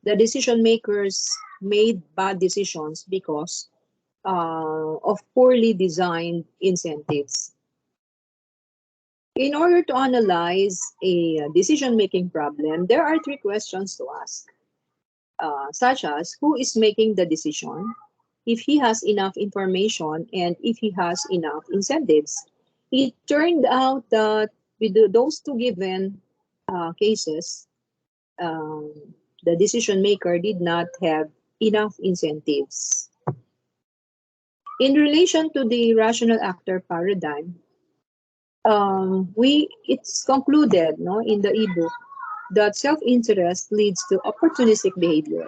the decision makers made bad decisions because of poorly designed incentives. In order to analyze a decision-making problem, there are three questions to ask, such as who is making the decision, if he has enough information, and if he has enough incentives. It turned out that with those two given cases, um, the decision maker did not have enough incentives. In relation to the rational actor paradigm, it's concluded, no, in the ebook that self-interest leads to opportunistic behavior.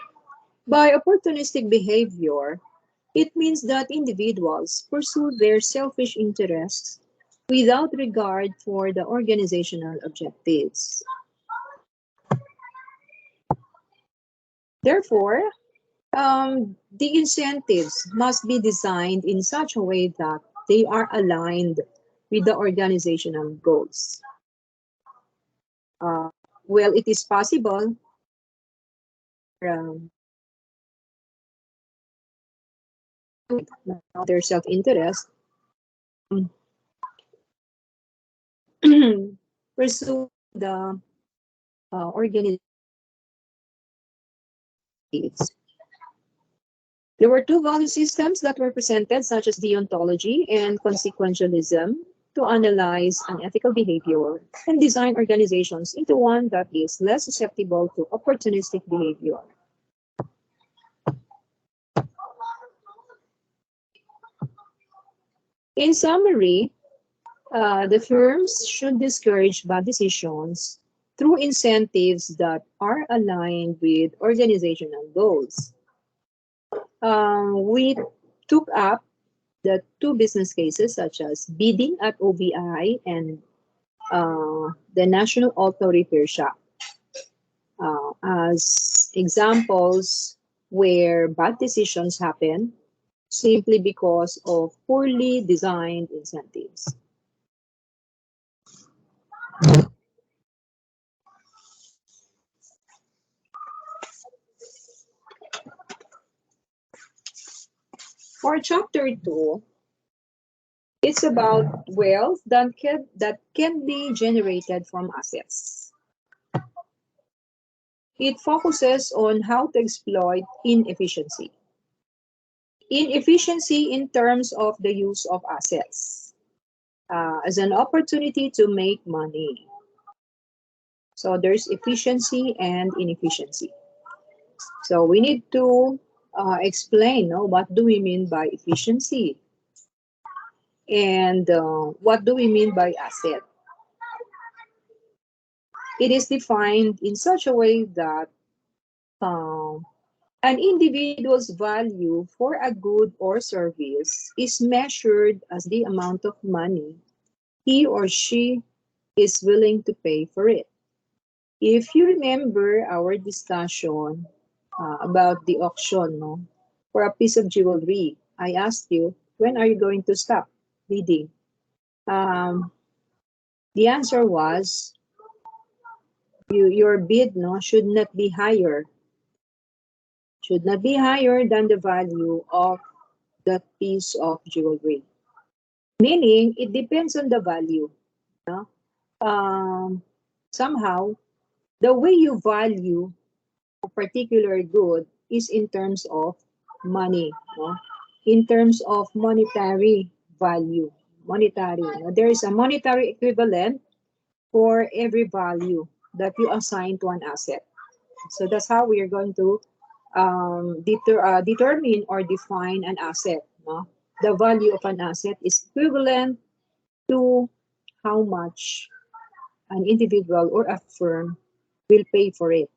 By opportunistic behavior, it means that individuals pursue their selfish interests without regard for the organizational objectives. Therefore, the incentives must be designed in such a way that they are aligned with the organizational goals. Uh, well, it is possible um, their self-interest pursue the organization. There were two value systems that were presented, such as deontology and consequentialism, to analyze unethical behavior and design organizations into one that is less susceptible to opportunistic behavior. In summary, the firms should discourage bad decisions through incentives that are aligned with organizational goals. We took up the two business cases such as bidding at OBI and the National Auto Repair Shop as examples where bad decisions happen simply because of poorly designed incentives. For chapter 2, it's about wealth that can be generated from assets. It focuses on how to exploit inefficiency. Inefficiency in terms of the use of assets as an opportunity to make money. So there's efficiency and inefficiency. So we need to explain, no, what do we mean by efficiency and what do we mean by asset. It is defined in such a way that an individual's value for a good or service is measured as the amount of money he or she is willing to pay for it. If you remember our discussion about the auction, no, for a piece of jewelry, I asked you, when are you going to stop bidding? The answer was, your bid, no, should not be higher than the value of that piece of jewelry. Meaning, it depends on the value. No? Somehow, the way you value a particular good is in terms of money, no? In terms of monetary value. Monetary. No? There is a monetary equivalent for every value that you assign to an asset. So that's how we are going to determine or define an asset. No? The value of an asset is equivalent to how much an individual or a firm will pay for it.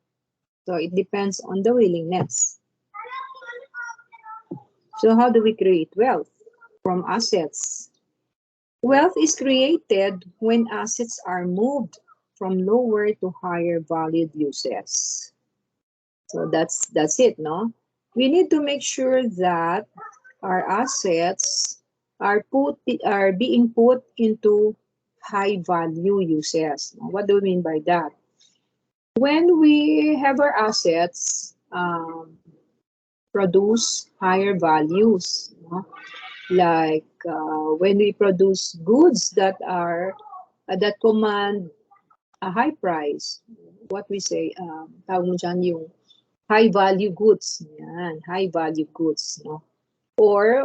So it depends on the willingness. So how do we create wealth from assets? Wealth is created when assets are moved from lower to higher valued uses. So that's it, no? We need to make sure that our assets are being put into high value uses. What do we mean by that? When we have our assets produce higher values, no? Like when we produce goods that are that command a high price, what we say, tawag mo dyan yung high value goods, yan, high value goods, no? Or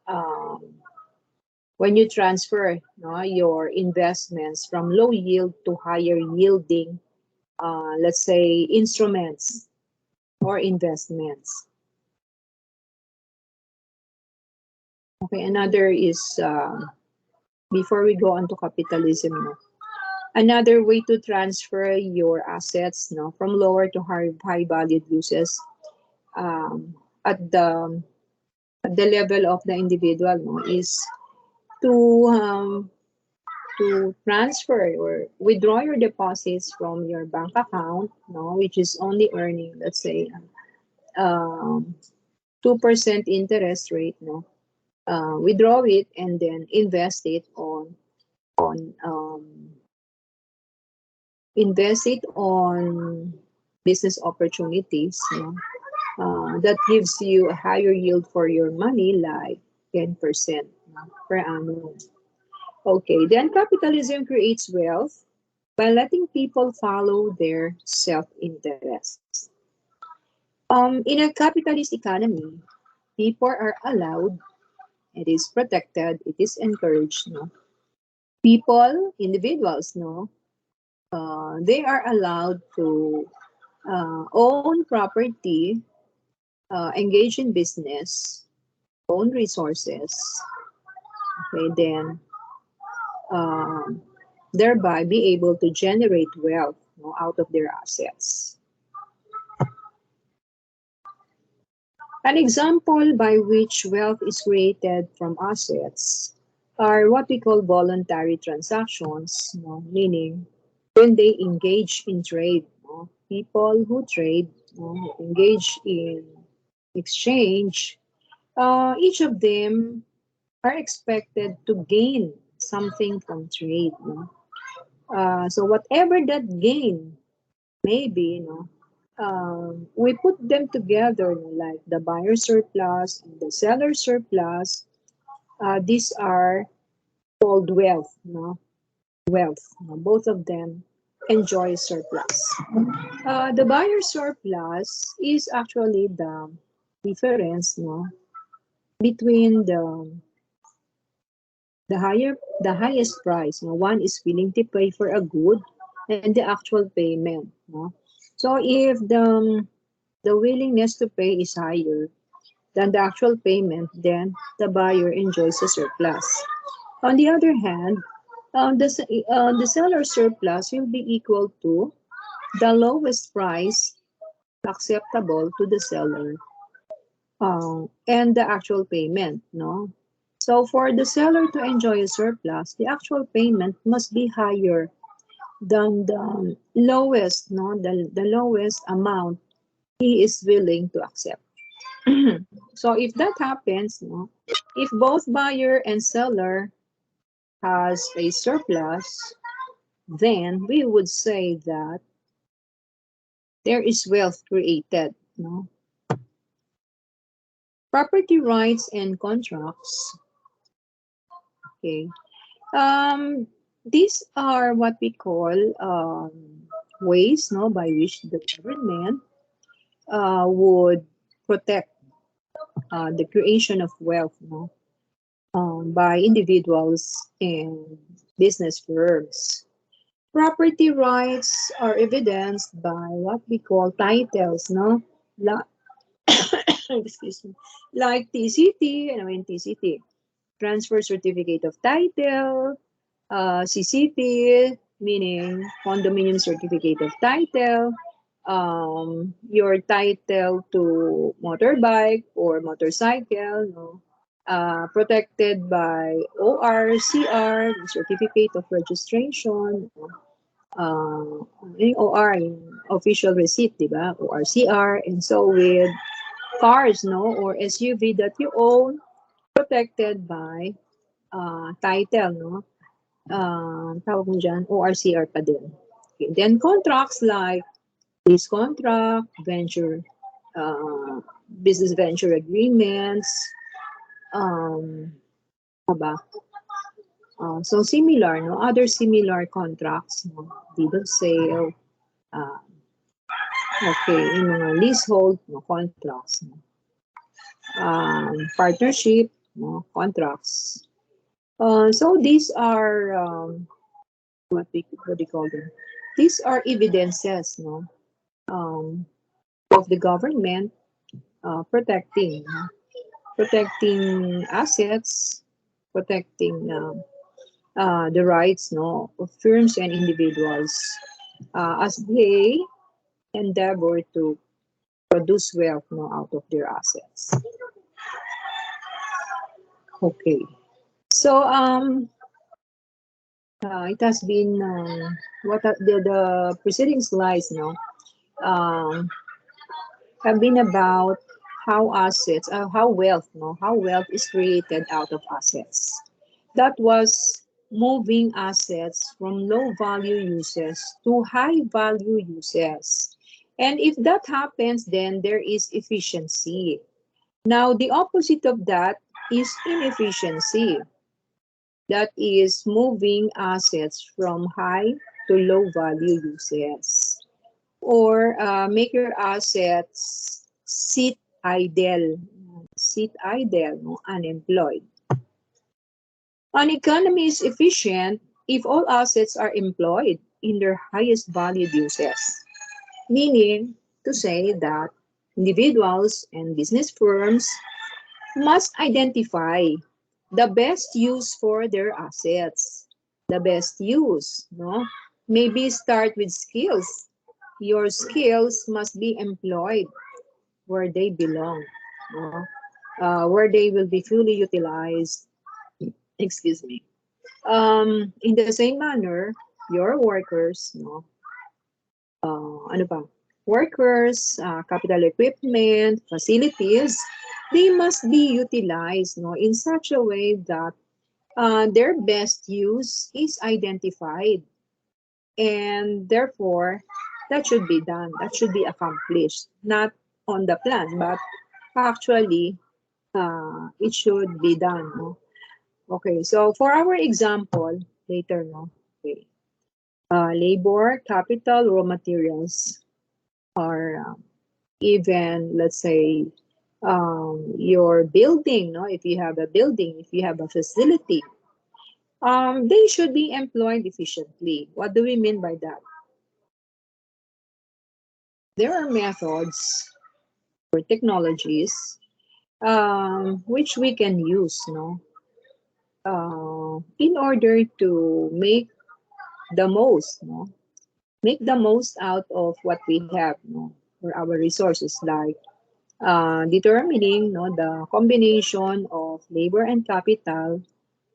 um, when you transfer, no, your investments from low yield to higher yielding, let's say, instruments or investments. Okay, another is, before we go on to capitalism, no, another way to transfer your assets, no, from lower to high valued uses, um, at the level of the individual, no, is to transfer or withdraw your deposits from your bank account, no, which is only earning, let's say, 2% interest rate, no, withdraw it and then on um, invest it on business opportunities, no, that gives you a higher yield for your money, like 10%, no, per annum. Okay, then capitalism creates wealth by letting people follow their self-interests. In a capitalist economy, people are allowed, it is protected, it is encouraged, no? People, individuals, no? They are allowed to own property, engage in business, own resources, okay, then um, thereby be able to generate wealth, no, out of their assets. An example by which wealth is created from assets are what we call voluntary transactions, no, meaning when they engage in trade. No, people who trade, no, engage in exchange, each of them are expected to gain something from trade. No? So whatever that gain may be, we put them together, like the buyer surplus and the seller surplus. These are called wealth. No? Wealth. No? Both of them enjoy surplus. The buyer surplus is actually the difference, no, between the highest price, no, one is willing to pay for a good and the actual payment, no. So if the willingness to pay is higher than the actual payment, then the buyer enjoys a surplus. On the other hand, the seller surplus will be equal to the lowest price acceptable to the seller, and the actual payment, no? So for the seller to enjoy a surplus, the actual payment must be higher than the lowest, no, the lowest amount he is willing to accept. So if that happens, no, if both buyer and seller has a surplus, then we would say that there is wealth created, no? Property rights and contracts. Okay. These are what we call ways, no, by which the government would protect the creation of wealth, no, by individuals and business firms. Property rights are evidenced by what we call titles, no, excuse me, like TCT, and I mean TCT, transfer certificate of title, CCT, meaning condominium certificate of title, your title to motorbike or motorcycle, no, protected by OR, certificate of registration, yung OR, yung official receipt, di ba? ORCR, and so with cars, no, or SUV that you own, protected by title, no? Tawag mo dyan, ORCR pa din. Okay. Then contracts like lease contract, venture, business venture agreements, um, ano ba? So similar, no? Other similar contracts, no? Deed of sale, uh, okay, yung mga leasehold, no? Contracts, no? Partnership, no? Contracts. So these are what do you call them? These are evidences, no? Um, of the government protecting assets, protecting the rights, no, of firms and individuals as they endeavor to produce wealth, no, out of their assets. Okay. So it has been the preceding slides, no, um, have been about how assets, how wealth, no, how wealth is created out of assets. That was moving assets from low value uses to high value uses. And if that happens, then there is efficiency. Now, the opposite of that is inefficiency. That is moving assets from high to low value uses. Or make your assets sit idle, no, unemployed. An economy is efficient if all assets are employed in their highest valued uses, meaning to say that individuals and business firms must identify the best use for their assets. The best use, no? Maybe start with skills. Your skills must be employed where they belong, no? Where they will be fully utilized. Excuse me. In the same manner, your workers, no, ano ba? Workers, capital equipment, facilities, they must be utilized, no, in such a way that their best use is identified, and therefore that should be done. That should be accomplished, not on the plan, but actually it should be done. No? Okay, so for our example later, no. Okay. Labor, capital, raw materials, or even, let's say, your building, no? If you have a building, if you have a facility, they should be employed efficiently. What do we mean by that? There are methods or technologies which we can use, no? In order to make the most, no? Make the most out of what we have, no? For our resources, like determining, no, the combination of labor and capital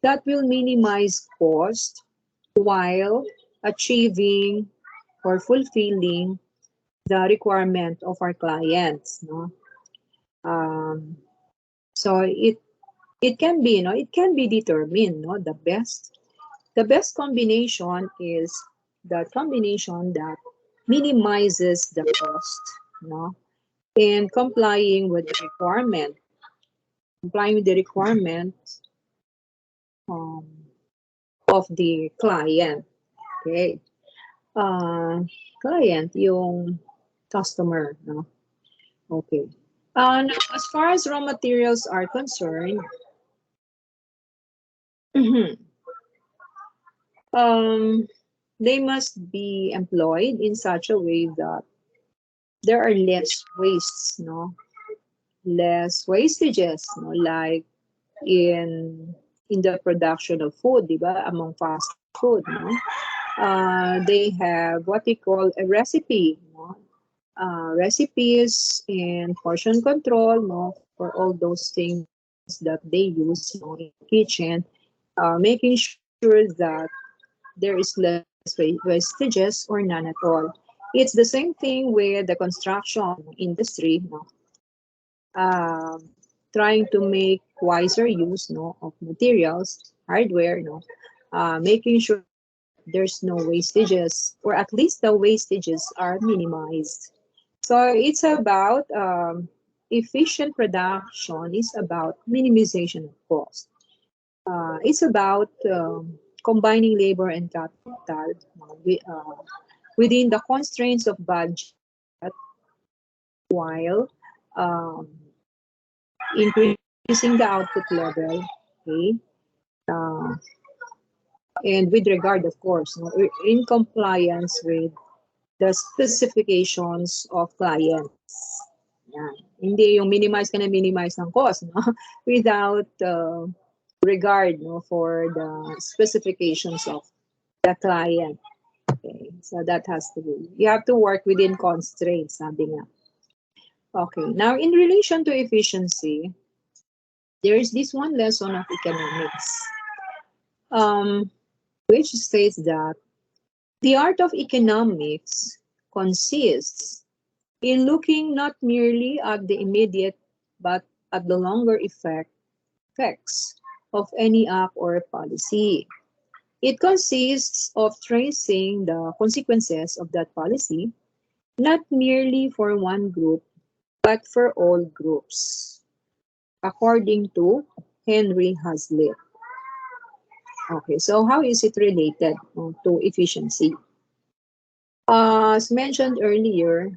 that will minimize cost while achieving or fulfilling the requirement of our clients, no. um, so it can be, it can be determined, no, the best combination is the combination that minimizes the cost, no, and complying with the requirement um, of the client. Okay. Client, yung customer, no? Okay. Now, as far as raw materials are concerned, um, they must be employed in such a way that there are less wastes, no? Less wastages, no? Like in the production of food, di ba? Among fast food, no? They have what they call a recipe, no? Recipes and portion control, no? For all those things that they use, no, in the kitchen, making sure that there is less wastages or none at all. It's the same thing with the construction industry, no? Trying to make wiser use, no, of materials, hardware, no, making sure that there's no wastages, or at least the wastages are minimized. So it's about efficient production is about minimization of cost. It's about combining labor and capital within the constraints of budget while um, increasing the output level, okay, uh, and with regard, of course, no, in compliance with the specifications of clients. Yan. Hindi yung minimize ka na minimize ng cost, no? Without regard, no, for the specifications of the client. Okay, so that has to be. You have to work within constraints, sabi nga. Okay, now in relation to efficiency, there is this one lesson of economics, um, which states that the art of economics consists in looking not merely at the immediate but at the longer effects of any act or policy. It consists of tracing the consequences of that policy, not merely for one group, but for all groups, according to Henry Hazlitt. Okay, so how is it related to efficiency? As mentioned earlier,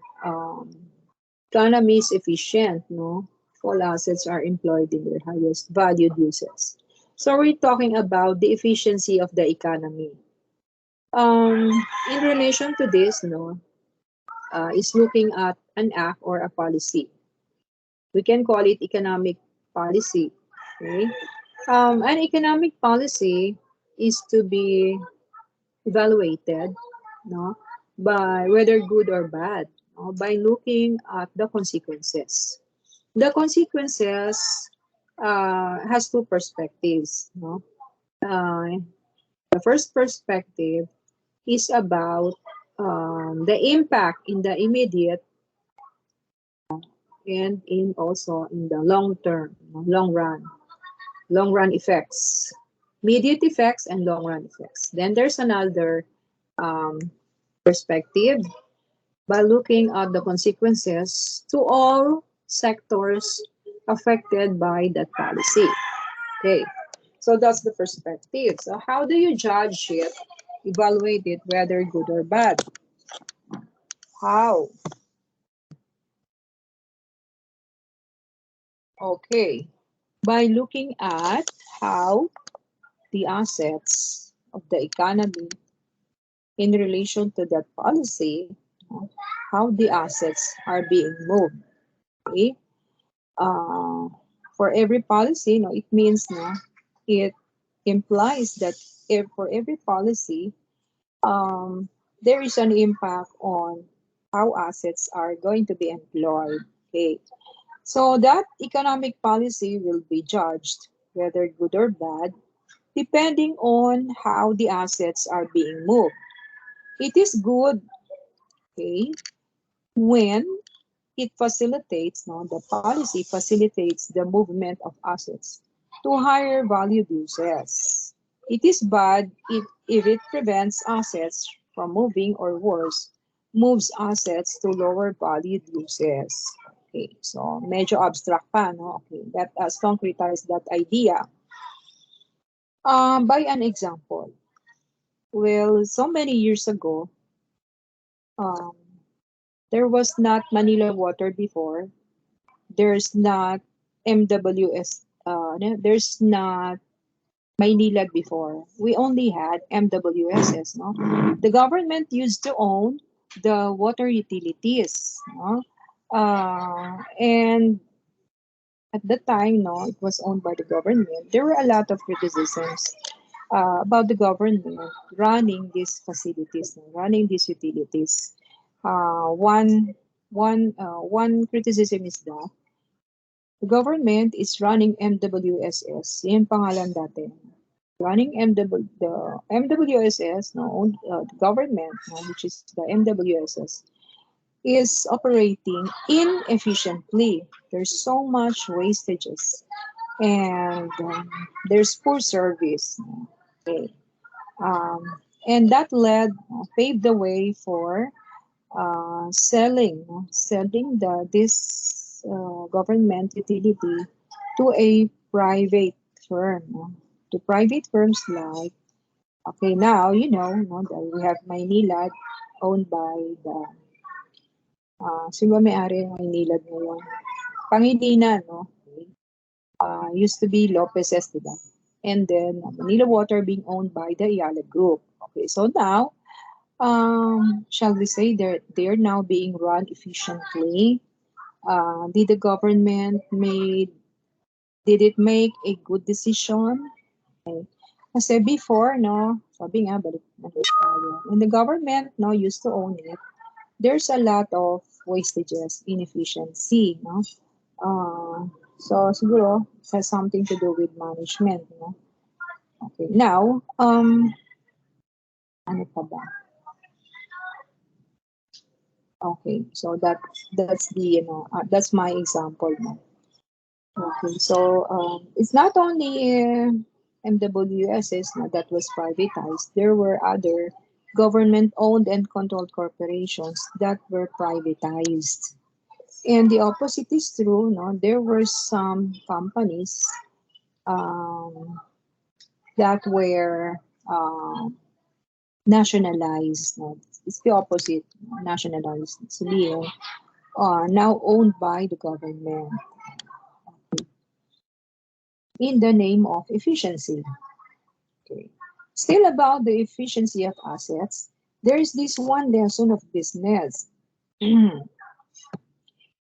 economy is efficient, no? All assets are employed in their highest valued uses. So we're talking about the efficiency of the economy. Um, in relation to this, no, is looking at an act or a policy. We can call it economic policy. Okay? An economic policy is to be evaluated, no, by whether good or bad, no, by looking at the consequences. The consequences has two perspectives. No, the first perspective is about the impact in the immediate and in also in the long term, long run effects, immediate effects and long run effects. Then there's another um, perspective by looking at the consequences to all sectors affected by that policy. Okay, so that's the perspective. So how do you judge it, evaluate it, whether good or bad? How? Okay, by looking at how the assets of the economy in relation to that policy, how the assets are being moved. Okay? Uh, for every policy, no, it means no, it implies that if for every policy, there is an impact on how assets are going to be employed. Okay, so that economic policy will be judged whether good or bad, depending on how the assets are being moved. It is good, okay, when it facilitates, no, the policy facilitates the movement of assets to higher valued uses. It is bad if it prevents assets from moving or worse, moves assets to lower valued uses. Okay, so medyo abstract pa, no? Okay, let us concretize that idea by an example. Well, so many years ago, um, there was not Manila Water before. There's not MWS. There's not Maynila before. We only had MWSS. No, the government used to own the water utilities. No, and at the time, no, it was owned by the government. There were a lot of criticisms about the government running these facilities, running these utilities. One criticism is that the government is running MWSS. Yung pangalan dati. Running the MWSS, no, the government, no, which is the MWSS, is operating inefficiently. There's so much wastages, and there's poor service. Okay. Um, And that paved the way for selling this government utility to a private firm, to private firms like, okay, now, that we have Maynilad owned by the, sino ba may-ari ng Maynilad ngayon? Pangilinan, no? Used to be Lopez's, diba? And then Manila Water being owned by the et.al group. Okay, so now, shall we say they're now being run efficiently? Did the government did it make a good decision? Kasi before, no, sabi nga, balik tayo. When the government, no, used to own it, there's a lot of wastages, inefficiency, no? So siguro, it has something to do with management, no? Okay, now, ano pa ba? Okay, so that's the, that's my example, no? Okay, so it's not only MWSs that was privatized. There were other government-owned and controlled corporations that were privatized. And the opposite is true. No, there were some companies um, that were nationalized. No, it's the opposite, nationalized. It's now owned by the government in the name of efficiency. Okay. Still about the efficiency of assets, there is this one lesson of business,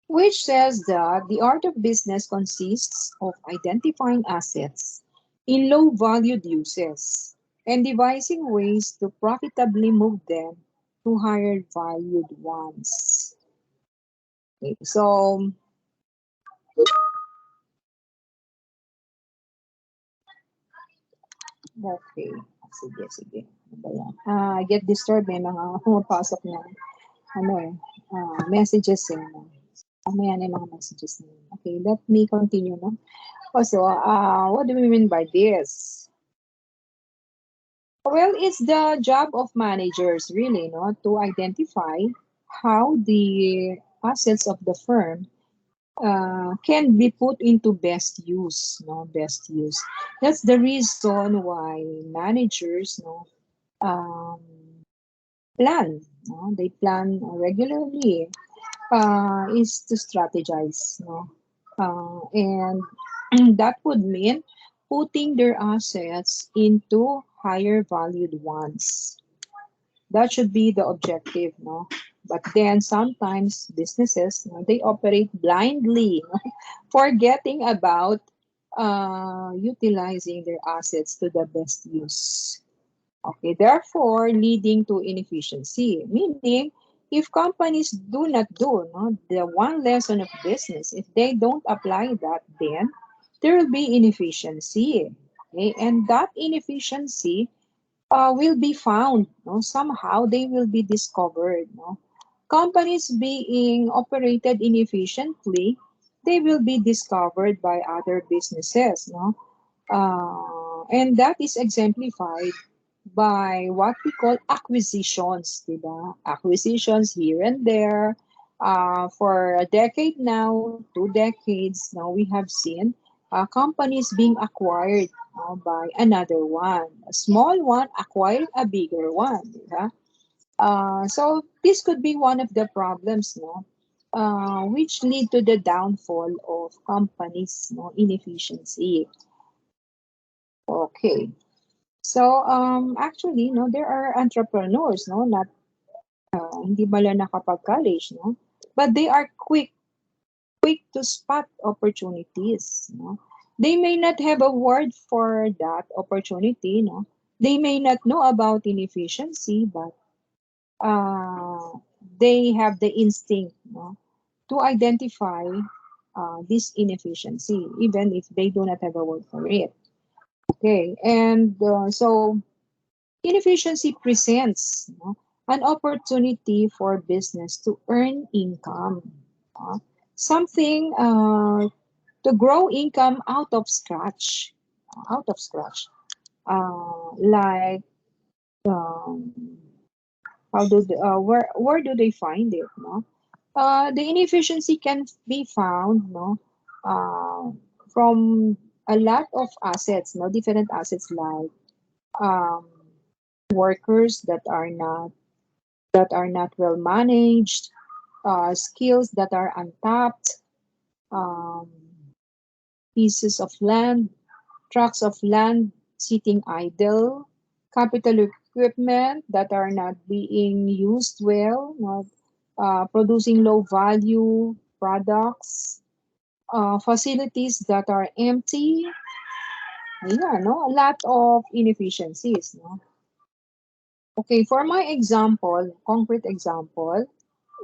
which says that the art of business consists of identifying assets in low-valued uses and devising ways to profitably move them to higher-valued ones. Okay, so okay, sige. Ano ba yan? I get disturbed, may mga pumapasok na messages Mamaya na yung mga messages na yun. Okay, let me continue, no? Also, what do we mean by this? Well, it's the job of managers, really, no, to identify how the assets of the firm can be put into best use, no, best use. That's the reason why managers, no, um, plan, no, they plan regularly, is to strategize, no, and that would mean putting their assets into higher valued ones. That should be the objective, no? But then sometimes businesses, they operate blindly, no? Forgetting about utilizing their assets to the best use. Okay, therefore leading to inefficiency, meaning if companies do not do, no, the one lesson of business, if they don't apply that, then there will be inefficiency. Okay, and that inefficiency will be found. No, somehow they will be discovered. No, companies being operated inefficiently, they will be discovered by other businesses. No, and that is exemplified by what we call acquisitions, diba? Acquisitions here and there. For a decade now, 2 decades now, we have seen companies being acquired by another one. A small one acquiring a bigger one, diba? So this could be one of the problems, no? Which lead to the downfall of companies, no, inefficiency. Okay. So, actually, no, there are entrepreneurs, no, not hindi bala nakapag-college, no, but they are quick to spot opportunities, no. They may not have a word for that opportunity, no. They may not know about inefficiency, but they have the instinct, no, to identify this inefficiency, even if they do not have a word for it. Okay, and so inefficiency presents, an opportunity for business to earn income, something to grow income out of scratch, like Um, where do they find it? No, the inefficiency can be found, no, uh, from a lot of assets, no, different assets like um, workers that are not well managed, skills that are untapped, um, pieces of land, tracts of land sitting idle, capital equipment that are not being used well, not producing low value products, facilities that are empty. Yeah, no, a lot of inefficiencies. No? Okay, for my example, concrete example,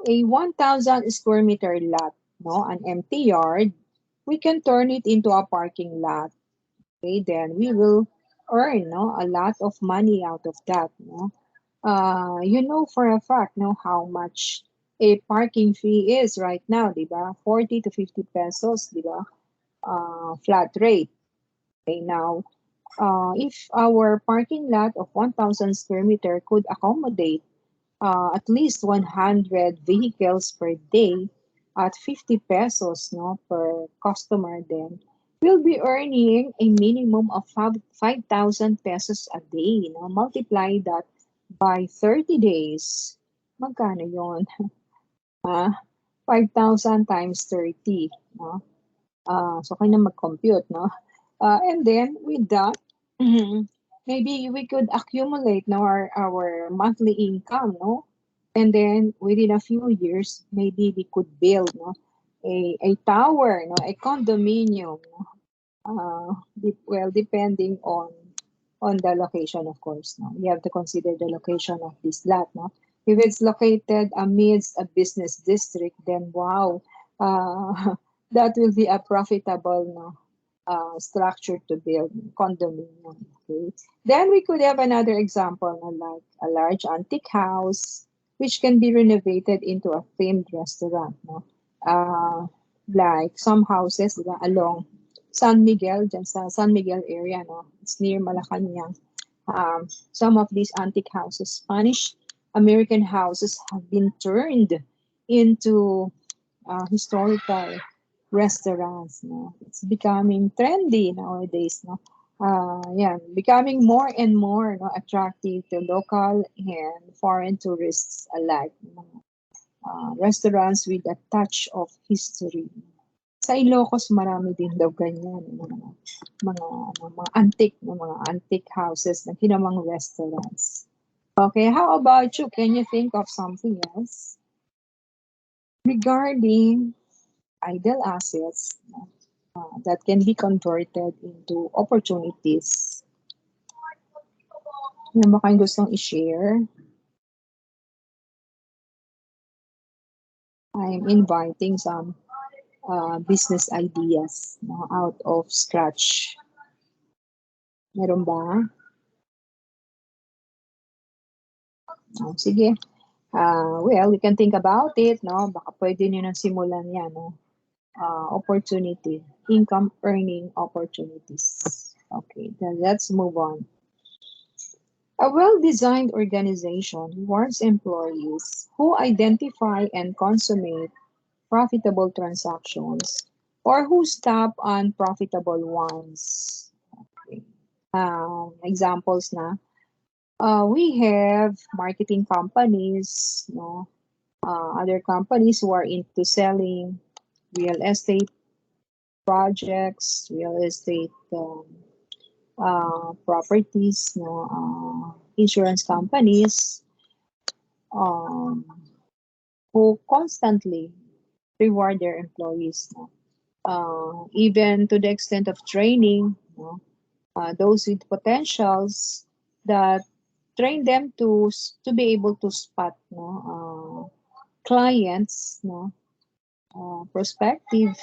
a 1,000 square meter lot, no, an empty yard, we can turn it into a parking lot. Okay, then we will earn, no, a lot of money out of that. No, you know for a fact, no, how much a parking fee is right now, di ba? 40 to 50 pesos, di ba? Flat rate. Okay, now, if our parking lot of 1,000 square meter could accommodate at least 100 vehicles per day at 50 pesos, no, per customer, then we'll be earning a minimum of 5,000 pesos a day. No? Multiply that by 30 days. Magkano yon? 5,000 times 30. No? So, kayo na mag-compute. No? And then, with that, maybe we could accumulate now our monthly income, no? And then within a few years, maybe we could build, no, a tower, no, a condominium, no? Well, depending on the location, of course. No, you have to consider the location of this lot. No, if it's located amidst a business district, then wow, that will be a profitable, no, structure to build condominium. Okay, then we could have another example, no, like a large antique house, which can be renovated into a themed restaurant. No, like some houses, diba, along San Miguel, dyan sa San Miguel area, no? It's near Malacanang. Some of these antique houses, Spanish American houses, have been turned into historical restaurants. No? It's becoming trendy nowadays. No? Yeah, becoming more and more, no, attractive to local and foreign tourists alike. No? Restaurants with a touch of history. Sa Ilocos marami din daw ganyan, mga antique houses na ginawang restaurants. Okay, how about you? Can you think of something else regarding idle assets that can be converted into opportunities? Ano ba kayong gustong i-share? I'm inviting some business ideas, no, out of scratch. Meron ba? Oh, sige. Well, we can think about it, no? Baka pwede nyo nang simulan yan, no? Opportunity, income earning opportunities. Okay, then let's move on. A well-designed organization rewards employees who identify and consummate profitable transactions or who stop unprofitable ones. Okay. Examples na. We have marketing companies, no? Other companies who are into selling real estate projects, real estate properties, no, insurance companies um, who constantly reward their employees, no? Even to the extent of training, no? Those with potentials that train them to be able to spot, no, clients, no, prospective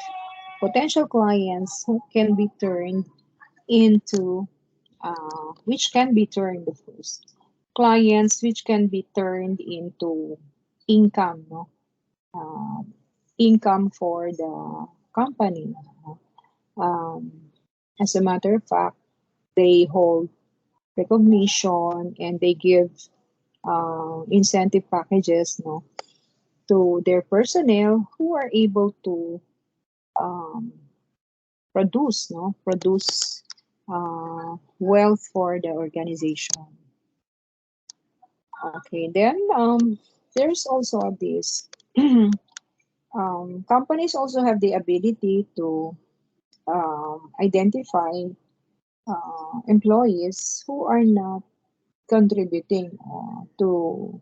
potential clients who can be turned into which can be turned, of course, clients which can be turned into income, no, income for the company. No? As a matter of fact, they hold recognition, and they give incentive packages, no, to their personnel who are able to um, produce wealth for the organization. Okay, then there's also this. Companies also have the ability to identify employees who are not contributing to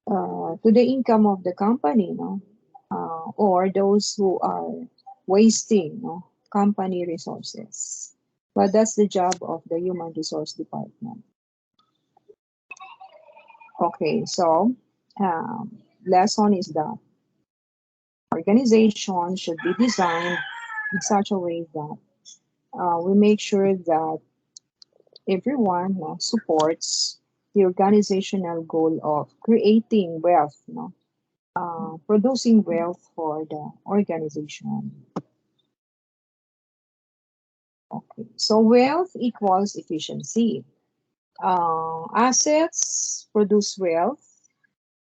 the income of the company, no? Or those who are wasting, no, company resources. But that's the job of the human resource department. Okay, so lesson is that organization should be designed in such a way that we make sure that everyone supports the organizational goal of creating wealth, no? Producing wealth for the organization. Okay, so wealth equals efficiency. Assets produce wealth,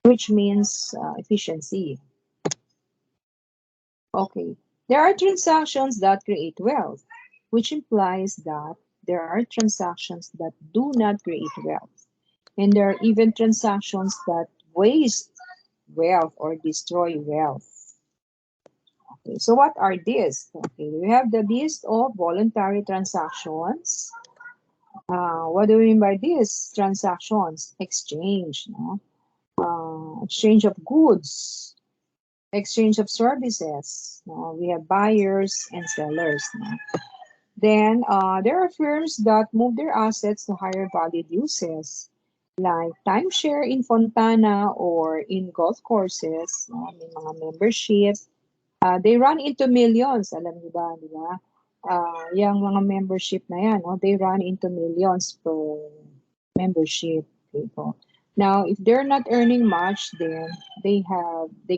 which means efficiency. Okay, there are transactions that create wealth, which implies that there are transactions that do not create wealth. And there are even transactions that waste wealth or destroy wealth. Okay, so what are these? Okay, we have the list of voluntary transactions. What do we mean by these transactions? Exchange, no? Exchange of goods, exchange of services. No? We have buyers and sellers. No? Then there are firms that move their assets to higher valued uses, like timeshare in Fontana or in golf courses. No? May mga membership. They run into millions, alam niyo ba, di ba? Yung mga membership na yan, no? They run into millions per membership. People. Now, if they're not earning much, then they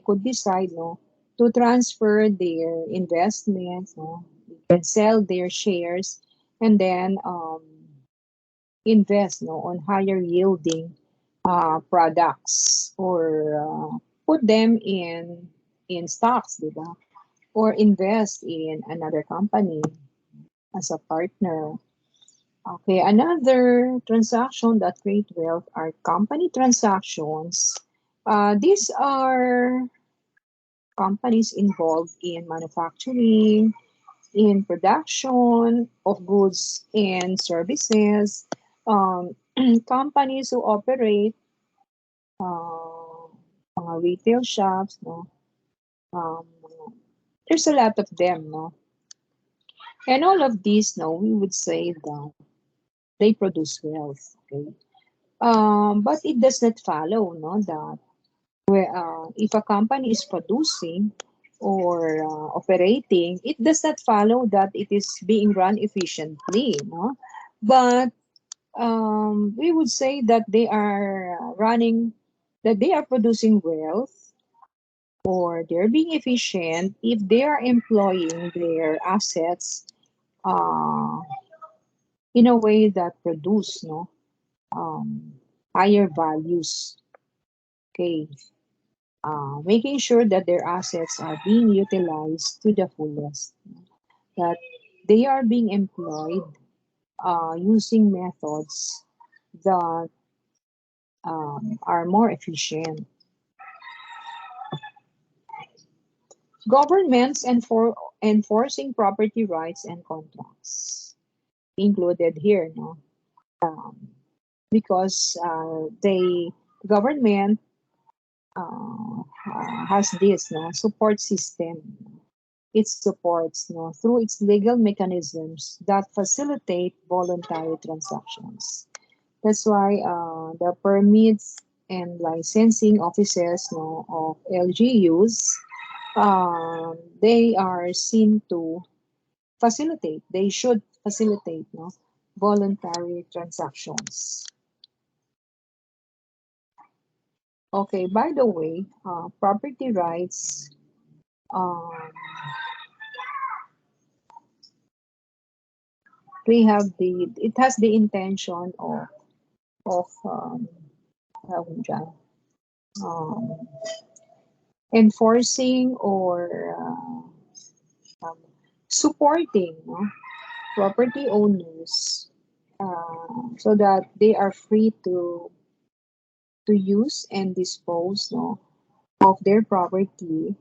could decide, no, to transfer their investments, no, and sell their shares, and then invest, no, on higher yielding products, or put them in stocks, di ba? Or invest in another company as a partner. Okay, another transaction that create wealth are company transactions. These are companies involved in manufacturing, in production of goods and services, companies who operate uh, mga retail shops, no? Um, there's a lot of them, no? And all of these, no, we would say that they produce wealth, okay? But it does not follow, no, that if a company is producing or operating, it does not follow that it is being run efficiently, no? But we would say that they are that they are producing wealth, or they're being efficient if they are employing their assets uh, in a way that produce, no, um, higher values. Okay, making sure that their assets are being utilized to the fullest, that they are being employed using methods that are more efficient. Governments enforcing property rights and contracts included here, no? Um, because the government has this, no, support system. It supports, no, through its legal mechanisms that facilitate voluntary transactions. That's why the permits and licensing offices, no, of LGUs, they are seen to facilitate. They should facilitate, no, voluntary transactions. Okay, by the way, property rights um, we have it has the intention of tawag mo dyan, um, enforcing or supporting, no, property owners so that they are free to use and dispose, no, of their property.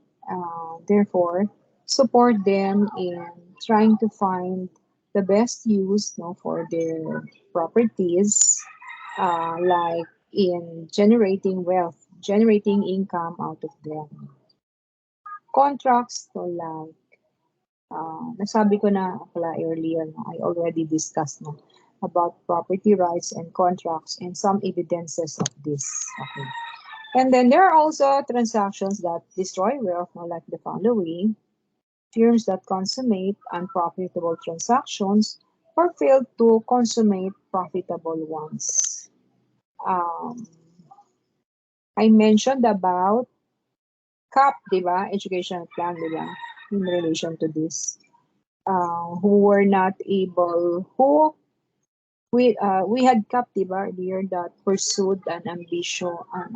Therefore, support them in trying to find the best use, no, for their properties, like in generating wealth, generating income out of them. Contracts, so like nasabi ko na pala earlier, no, I already discussed, no, about property rights and contracts and some evidences of this. Okay. And then there are also transactions that destroy wealth, no, like the following: firms that consummate unprofitable transactions or fail to consummate profitable ones. Um, I mentioned about CAP, di ba? Educational plan, di ba? In relation to this. Who were not able, who we had CAP, di ba, earlier, that pursued an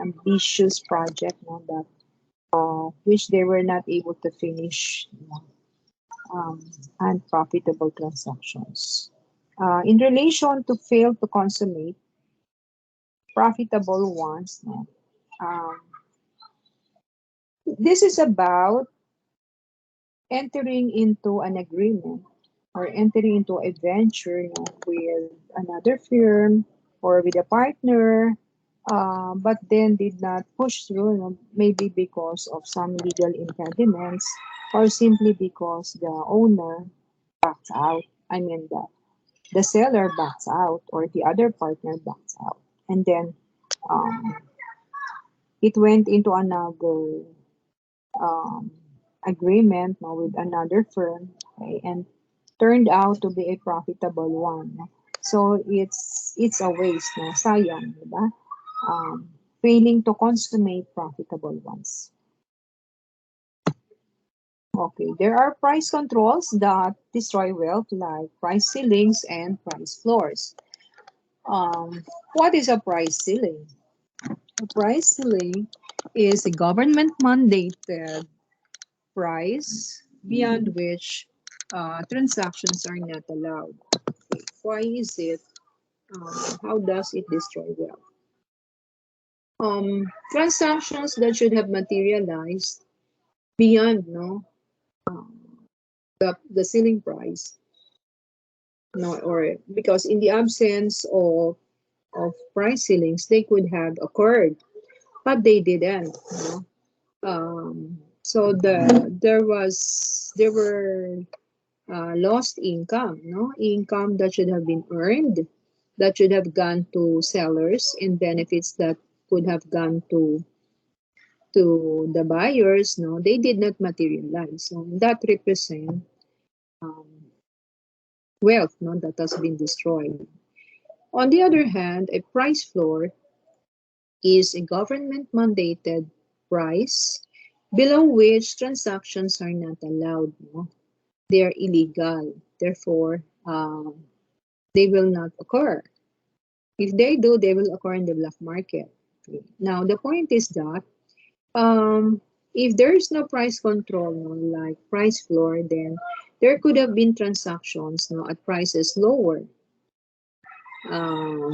ambitious project, no, that which they were not able to finish, um, unprofitable transactions. In relation to fail to consummate profitable ones, no, um, this is about entering into an agreement or entering into a venture, you know, with another firm or with a partner, but then did not push through, you know, maybe because of some legal impediments or simply because the owner backs out. I mean, the seller backs out or the other partner backs out. And then um, it went into another um, agreement, no, with another firm, okay, and turned out to be a profitable one. No? So it's a waste, no? Sayang, diba? Failing to consummate profitable ones. Okay, there are price controls that destroy wealth, like price ceilings and price floors. What is a price ceiling? A price ceiling is a government mandated price beyond which transactions are not allowed. Okay. Why is it? How does it destroy wealth? Transactions that should have materialized beyond, no, the ceiling price, no, or because in the absence of price ceilings, they could have occurred, but they didn't. No? So there were lost income, no, income that should have been earned, that should have gone to sellers, and benefits that could have gone to the buyers, no, they did not materialize. So that represent um, wealth, no, that has been destroyed. On the other hand, a price floor is a government mandated price below which transactions are not allowed, no, they are illegal. Therefore, they will not occur. If they do, they will occur in the black market. Okay. Now, the point is that if there is no price control, no, like price floor, then there could have been transactions, no, at prices lower. Um,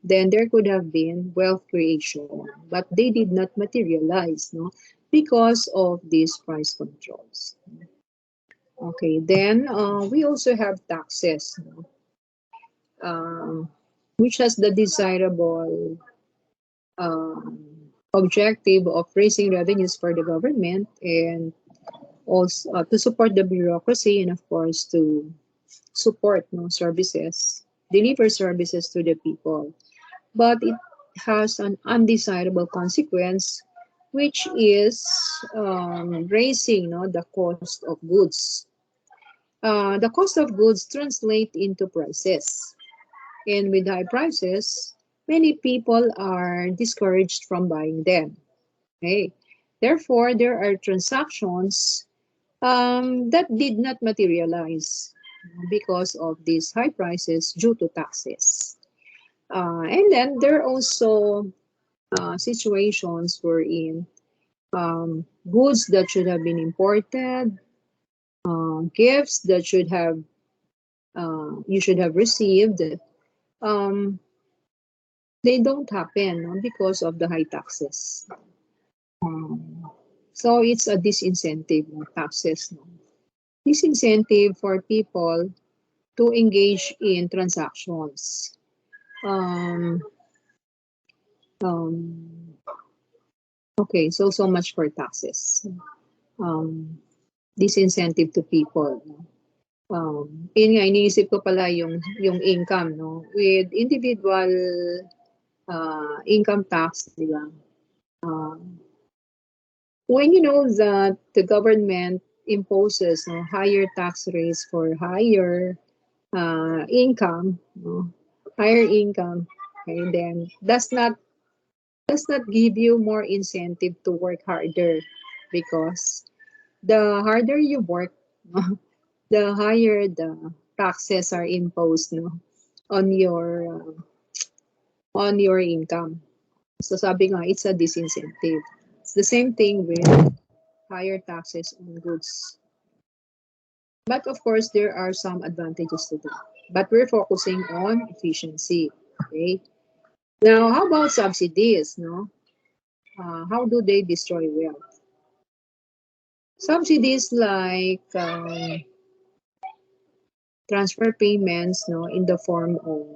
then there could have been wealth creation, but they did not materialize, no, because of these price controls. Okay, then we also have taxes, no, um, which has the desirable objective of raising revenues for the government and also to support the bureaucracy and of course to support, no, services, deliver services to the people. But it has an undesirable consequence, which is raising, no, the cost of goods. The cost of goods translate into prices. And with high prices, many people are discouraged from buying them. Okay. Therefore, there are transactions that did not materialize because of these high prices due to taxes. And then there are also situations wherein goods that should have been imported, gifts that should have you should have received, um, they don't happen, no, because of the high taxes. Um, so it's a disincentive, no, taxes. No? Disincentive for people to engage in transactions. Um, um, okay, so much for taxes. Um, disincentive to people. No? Yun nga, iniisip ko pala yung income, no? With individual income tax, di ba? When you know that the government imposes, no, higher tax rates for higher income, no, higher income, okay, then does not give you more incentive to work harder, because the harder you work, no, the higher the taxes are imposed, no, on your income. So sabi nga, it's a disincentive. It's the same thing with higher taxes on goods. But of course, there are some advantages to that. But we're focusing on efficiency. Okay. Now, how about subsidies? No, how do they destroy wealth? Subsidies like transfer payments, no, in the form of